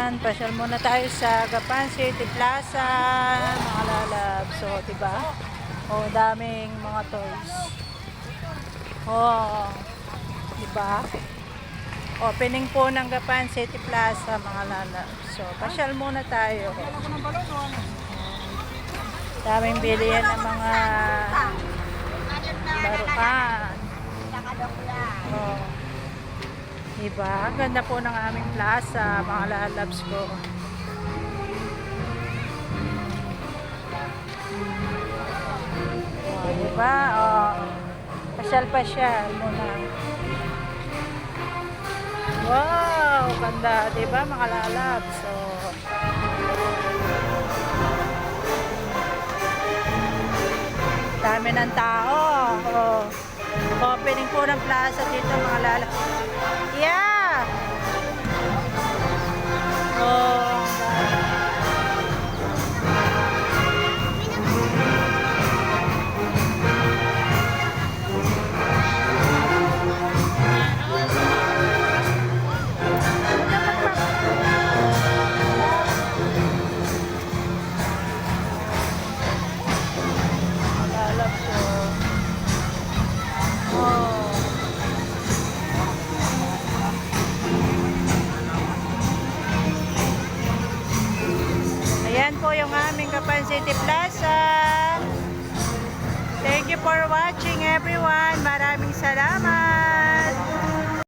Ayan, pasyal muna tayo sa Gapan City Plaza, mga lalab. So, diba? Oh, daming mga toys. Oh, diba? Opening po ng Gapan City Plaza, mga lalab. So, pasyal muna tayo. Daming bilihan ng mga laruan. Oh. Diba? Ganda po ng aming plaza, mga lalabs ko. Oh, diba? Oh. Pasyal-pasyal muna. Wow! Ganda, diba mga lalabs? So, dami ng tao. Oh. Opening po ng plaza dito, mga lalabs. Yeah! Oh, lalabs ko. Oh. Ayan po yung aming Gapan City Plaza. Thank you for watching everyone. Maraming salamat.